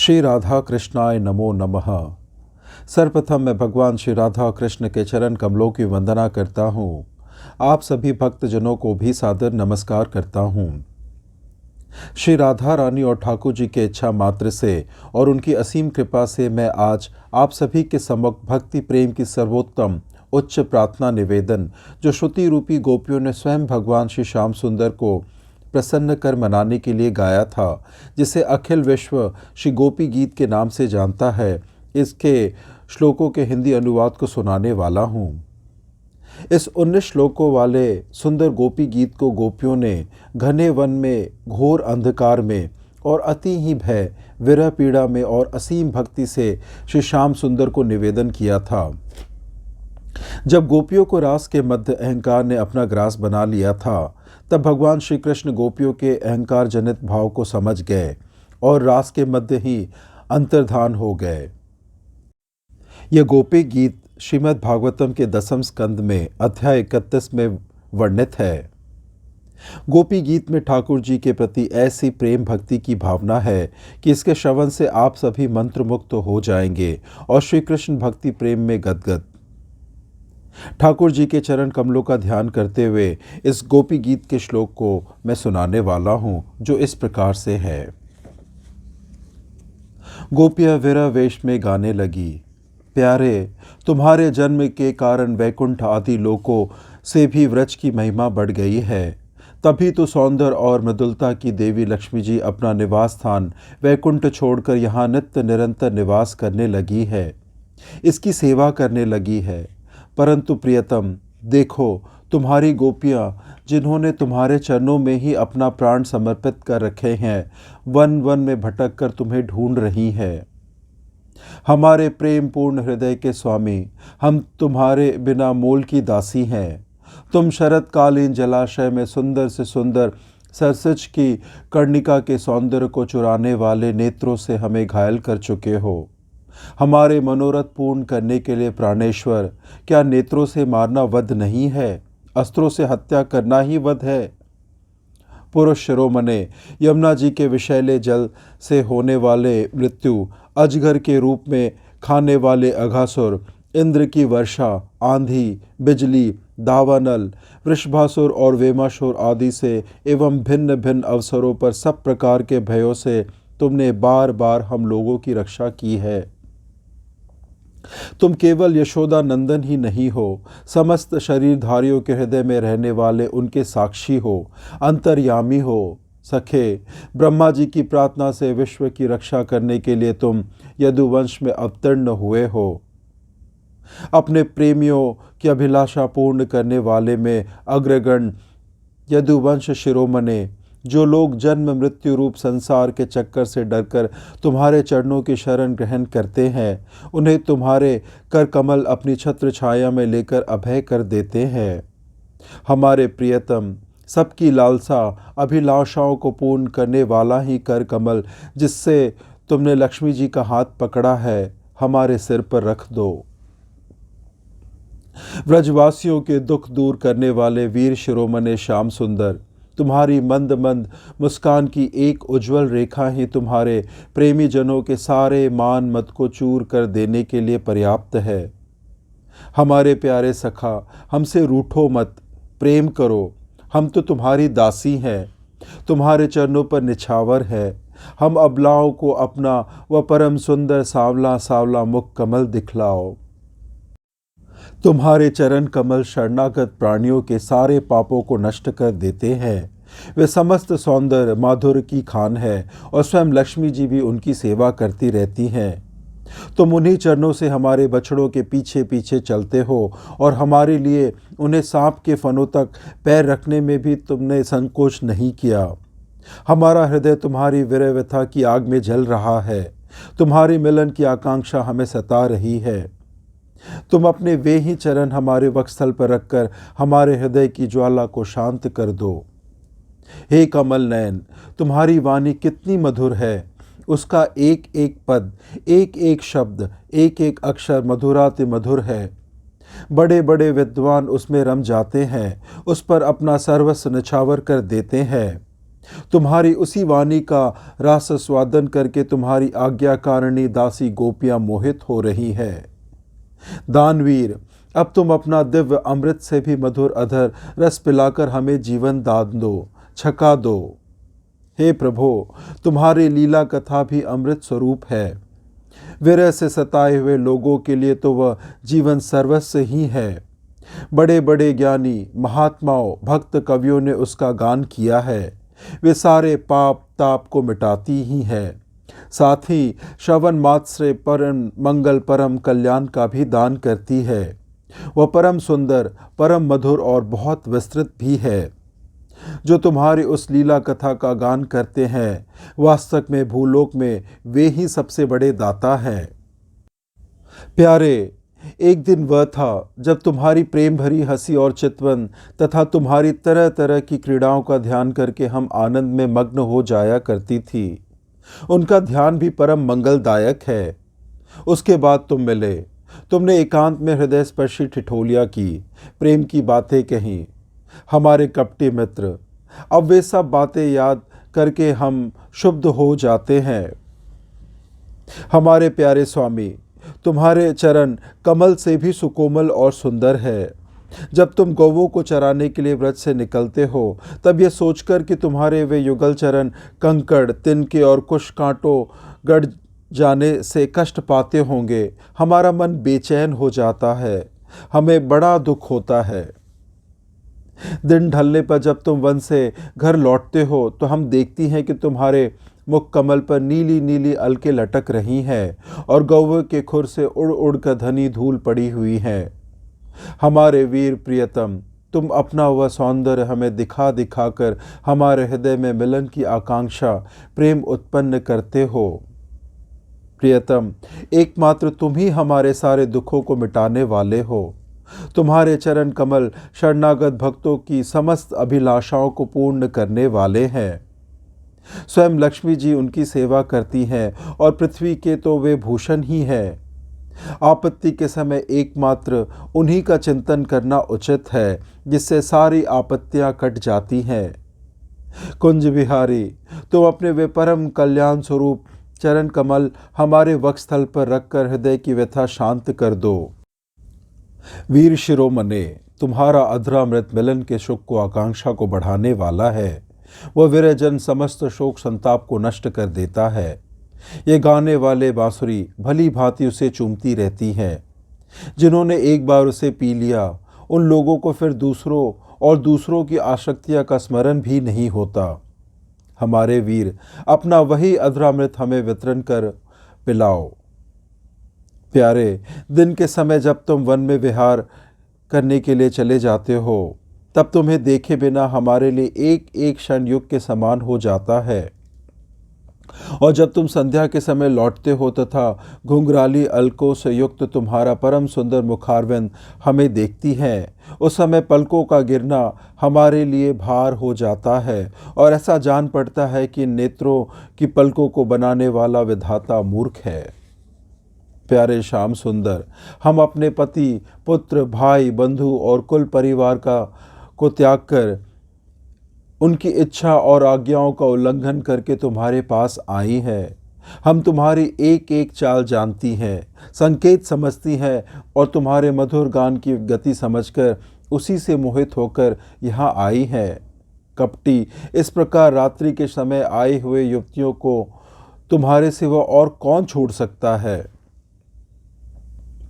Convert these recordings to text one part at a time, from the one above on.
श्री राधा कृष्णाय नमो नमः। सर्वप्रथम मैं भगवान श्री राधा कृष्ण के चरण कमलों की वंदना करता हूँ। आप सभी भक्तजनों को भी सादर नमस्कार करता हूँ। श्री राधा रानी और ठाकुर जी के इच्छा मात्र से और उनकी असीम कृपा से मैं आज आप सभी के सम्मुख भक्ति प्रेम की सर्वोत्तम उच्च प्रार्थना निवेदन, जो श्रुति रूपी गोपियों ने स्वयं भगवान श्री श्याम सुंदर को प्रसन्न कर मनाने के लिए गाया था, जिसे अखिल विश्व श्री गोपी गीत के नाम से जानता है, इसके श्लोकों के हिंदी अनुवाद को सुनाने वाला हूँ। इस 19 श्लोकों वाले सुंदर गोपी गीत को गोपियों ने घने वन में, घोर अंधकार में और अति ही भय, विरह पीड़ा में और असीम भक्ति से श्री श्याम सुंदर को निवेदन किया था। जब गोपियों को रास के मध्य अहंकार ने अपना ग्रास बना लिया था, तब भगवान श्री कृष्ण गोपियों के अहंकार जनित भाव को समझ गए और रास के मध्य ही अंतर्धान हो गए। यह गोपी गीत श्रीमद् भागवतम के 10वें स्कंद में अध्याय 31 में वर्णित है। गोपी गीत में ठाकुर जी के प्रति ऐसी प्रेम भक्ति की भावना है कि इसके श्रवण से आप सभी मंत्रमुग्ध हो जाएंगे और श्री कृष्ण भक्ति प्रेम में गदगद। ठाकुर जी के चरण कमलों का ध्यान करते हुए इस गोपी गीत के श्लोक को मैं सुनाने वाला हूँ, जो इस प्रकार से है। गोपियाँ विरह वेश में गाने लगी, प्यारे तुम्हारे जन्म के कारण वैकुंठ आदि लोकों से भी व्रज की महिमा बढ़ गई है। तभी तो सौंदर्य और मृदुलता की देवी लक्ष्मी जी अपना निवास स्थान वैकुंठ छोड़कर यहाँ नित्य निरंतर निवास करने लगी है, इसकी सेवा करने लगी है। परंतु प्रियतम देखो, तुम्हारी गोपियाँ जिन्होंने तुम्हारे चरणों में ही अपना प्राण समर्पित कर रखे हैं, वन वन में भटक कर तुम्हें ढूंढ रही हैं। हमारे प्रेम पूर्ण हृदय के स्वामी, हम तुम्हारे बिना मोल की दासी हैं। तुम शरतकालीन जलाशय में सुंदर से सुंदर सरसज की कर्णिका के सौंदर्य को चुराने वाले नेत्रों से हमें घायल कर चुके हो। हमारे मनोरथ पूर्ण करने के लिए प्राणेश्वर, क्या नेत्रों से मारना वध नहीं है? अस्त्रों से हत्या करना ही वध है। पुरुष शिरोमणे, यमुना जी के विषैले जल से होने वाले मृत्यु, अजगर के रूप में खाने वाले अघासुर, इंद्र की वर्षा, आंधी, बिजली, दावानल, वृषभासुर और वेमासुर आदि से एवं भिन्न भिन्न अवसरों पर सब प्रकार के भयों से तुमने बार बार हम लोगों की रक्षा की है। तुम केवल यशोदा नंदन ही नहीं हो, समस्त शरीरधारियों के हृदय में रहने वाले उनके साक्षी हो, अंतर्यामी हो। सखे, ब्रह्मा जी की प्रार्थना से विश्व की रक्षा करने के लिए तुम यदुवंश में अवतीर्ण हुए हो। अपने प्रेमियों की अभिलाषा पूर्ण करने वाले में अग्रगण यदुवंश शिरोमणे, जो लोग जन्म मृत्यु रूप संसार के चक्कर से डरकर तुम्हारे चरणों की शरण ग्रहण करते हैं, उन्हें तुम्हारे कर कमल अपनी छत्र छाया में लेकर अभय कर देते हैं। हमारे प्रियतम, सबकी लालसा अभिलाषाओं को पूर्ण करने वाला ही कर कमल, जिससे तुमने लक्ष्मी जी का हाथ पकड़ा है, हमारे सिर पर रख दो। व्रजवासियों के दुख दूर करने वाले वीर शिरोमणे श्याम सुंदर, तुम्हारी मंद मंद मुस्कान की एक उज्जवल रेखा ही तुम्हारे प्रेमी जनों के सारे मान मत को चूर कर देने के लिए पर्याप्त है। हमारे प्यारे सखा, हमसे रूठो मत, प्रेम करो। हम तो तुम्हारी दासी हैं, तुम्हारे चरणों पर निछावर है। हम अबलाओं को अपना वह परम सुंदर सावला सावला मुख कमल दिखलाओ। तुम्हारे चरण कमल शरणागत प्राणियों के सारे पापों को नष्ट कर देते हैं। वे समस्त सौंदर्य माधुर्य की खान है और स्वयं लक्ष्मी जी भी उनकी सेवा करती रहती हैं। तुम उन्हीं चरणों से हमारे बछड़ों के पीछे पीछे चलते हो और हमारे लिए उन्हें सांप के फनों तक पैर रखने में भी तुमने संकोच नहीं किया। हमारा हृदय तुम्हारी विरह व्यथा की आग में जल रहा है। तुम्हारे मिलन की आकांक्षा हमें सता रही है। तुम अपने वे ही चरण हमारे वक्षस्थल पर रखकर हमारे हृदय की ज्वाला को शांत कर दो। हे कमल नयन, तुम्हारी वाणी कितनी मधुर है। उसका एक एक पद, एक एक शब्द, एक एक अक्षर मधुराति मधुर है। बड़े बड़े विद्वान उसमें रम जाते हैं, उस पर अपना सर्वस्व निछावर कर देते हैं। तुम्हारी उसी वाणी का रस स्वादन करके तुम्हारी आज्ञाकारिणी दासी गोपियां मोहित हो रही है। दानवीर, अब तुम अपना दिव्य अमृत से भी मधुर अधर रस पिलाकर हमें जीवन दान दो, छका दो। हे प्रभो, तुम्हारी लीला कथा भी अमृत स्वरूप है। विरह से सताए हुए लोगों के लिए तो वह जीवन सर्वस्व ही है। बड़े बड़े ज्ञानी महात्माओं भक्त कवियों ने उसका गान किया है। वे सारे पाप ताप को मिटाती ही है, साथ ही श्रवण मात्र से परम मंगल परम कल्याण का भी दान करती है। वह परम सुंदर परम मधुर और बहुत विस्तृत भी है। जो तुम्हारी उस लीला कथा का गान करते हैं, वास्तव में भूलोक में वे ही सबसे बड़े दाता हैं। प्यारे, एक दिन वह था जब तुम्हारी प्रेम भरी हंसी और चितवन तथा तुम्हारी तरह तरह की क्रीड़ाओं का ध्यान करके हम आनंद में मग्न हो जाया करती थी। उनका ध्यान भी परम मंगलदायक है। उसके बाद तुम मिले। तुमने एकांत में हृदय स्पर्शी ठिठोलियाँ की, प्रेम की बातें कहीं। हमारे कपटी मित्र, अब वे सब बातें याद करके हम शुद्ध हो जाते हैं। हमारे प्यारे स्वामी, तुम्हारे चरण कमल से भी सुकोमल और सुंदर है। जब तुम गौवों को चराने के लिए व्रत से निकलते हो, तब यह सोचकर कि तुम्हारे वे युगल चरण कंकड़ तिनके और कुश कांटों गड़ जाने से कष्ट पाते होंगे, हमारा मन बेचैन हो जाता है। हमें बड़ा दुख होता है। दिन ढलने पर जब तुम वन से घर लौटते हो तो हम देखती हैं कि तुम्हारे मुख कमल पर नीली नीली अलके लटक रही हैं और गौवे के खुर से उड़ उड़ कर धनी धूल पड़ी हुई है। हमारे वीर प्रियतम, तुम अपना वह सौंदर्य हमें दिखा दिखा कर हमारे हृदय में मिलन की आकांक्षा प्रेम उत्पन्न करते हो। प्रियतम, एकमात्र तुम ही हमारे सारे दुखों को मिटाने वाले हो। तुम्हारे चरण कमल शरणागत भक्तों की समस्त अभिलाषाओं को पूर्ण करने वाले हैं। स्वयं लक्ष्मी जी उनकी सेवा करती हैं और पृथ्वी के तो वे भूषण ही हैं। आपत्ति के समय एकमात्र उन्हीं का चिंतन करना उचित है, जिससे सारी आपत्तियां कट जाती हैं। कुंज विहारी, तुम अपने वे परम कल्याण स्वरूप चरण कमल हमारे वक्षस्थल पर रखकर हृदय की व्यथा शांत कर दो। वीर शिरोमणे, तुम्हारा अधरामृत मिलन के सुख को आकांक्षा को बढ़ाने वाला है। वह विरहजन समस्त शोक संताप को नष्ट कर देता है। ये गाने वाले बांसुरी भली भांति उसे चूमती रहती हैं। जिन्होंने एक बार उसे पी लिया, उन लोगों को फिर दूसरों और दूसरों की आसक्तियां का स्मरण भी नहीं होता। हमारे वीर, अपना वही अधरामृत हमें वितरण कर पिलाओ। प्यारे, दिन के समय जब तुम वन में विहार करने के लिए चले जाते हो, तब तुम्हें देखे बिना हमारे लिए एक एक क्षण युग के समान हो जाता है। और जब तुम संध्या के समय लौटते हो तथा घुंघराली अलकों से युक्त तुम्हारा परम सुंदर मुखारविंद हमें देखती हैं, उस समय पलकों का गिरना हमारे लिए भार हो जाता है और ऐसा जान पड़ता है कि नेत्रों की पलकों को बनाने वाला विधाता मूर्ख है। प्यारे श्याम सुंदर, हम अपने पति पुत्र भाई बंधु और कुल परिवार को त्याग कर उनकी इच्छा और आज्ञाओं का उल्लंघन करके तुम्हारे पास आई हैं। हम तुम्हारी एक एक चाल जानती हैं, संकेत समझती हैं और तुम्हारे मधुर गान की गति समझकर उसी से मोहित होकर यहाँ आई हैं। कपटी, इस प्रकार रात्रि के समय आए हुए युवतियों को तुम्हारे सिवा और कौन छोड़ सकता है।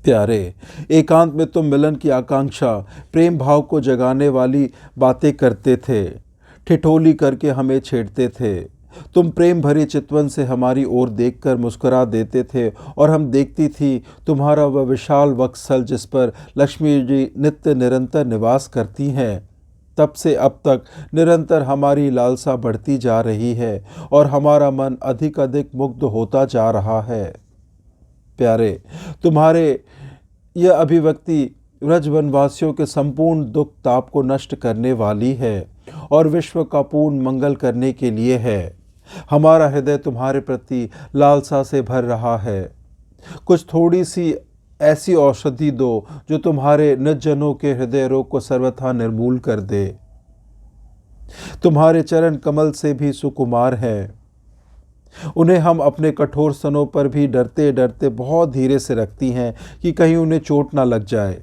प्यारे, एकांत में तुम मिलन की आकांक्षा प्रेम भाव को जगाने वाली बातें करते थे, ठिठोली करके हमें छेड़ते थे। तुम प्रेम भरी चितवन से हमारी ओर देखकर मुस्कुरा देते थे और हम देखती थी तुम्हारा वह विशाल वक्षस्थल जिस पर लक्ष्मी जी नित्य निरंतर निवास करती हैं। तब से अब तक निरंतर हमारी लालसा बढ़ती जा रही है और हमारा मन अधिक अधिक मुग्ध होता जा रहा है। प्यारे, तुम्हारे यह अभिव्यक्ति व्रज वनवासियों के संपूर्ण दुख ताप को नष्ट करने वाली है और विश्व का पूर्ण मंगल करने के लिए है। हमारा हृदय तुम्हारे प्रति लालसा से भर रहा है। कुछ थोड़ी सी ऐसी औषधि दो जो तुम्हारे निर्जनों के हृदय रोग को सर्वथा निर्मूल कर दे। तुम्हारे चरण कमल से भी सुकुमार है। उन्हें हम अपने कठोर स्तनों पर भी डरते डरते बहुत धीरे से रखती हैं कि कहीं उन्हें चोट ना लग जाए।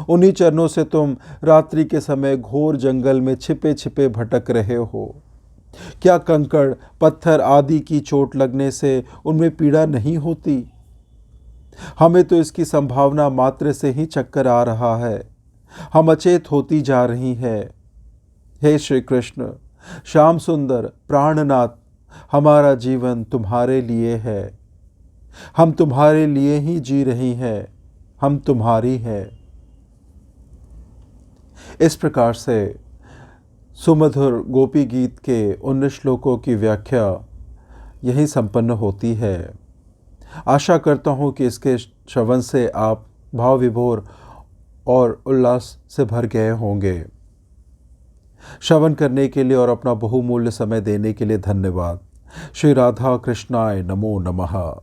उन्हीं चरणों से तुम रात्रि के समय घोर जंगल में छिपे छिपे भटक रहे हो। क्या कंकड़ पत्थर आदि की चोट लगने से उनमें पीड़ा नहीं होती? हमें तो इसकी संभावना मात्र से ही चक्कर आ रहा है। हम अचेत होती जा रही है। हे श्री कृष्ण, श्याम सुंदर, प्राणनाथ, हमारा जीवन तुम्हारे लिए है। हम तुम्हारे लिए ही जी रही हैं। हम तुम्हारी हैं। इस प्रकार से सुमधुर गोपी गीत के 19 श्लोकों की व्याख्या यही संपन्न होती है। आशा करता हूँ कि इसके श्रवण से आप भाव विभोर और उल्लास से भर गए होंगे। श्रवण करने के लिए और अपना बहुमूल्य समय देने के लिए धन्यवाद। श्री राधा कृष्णाय नमो नमः।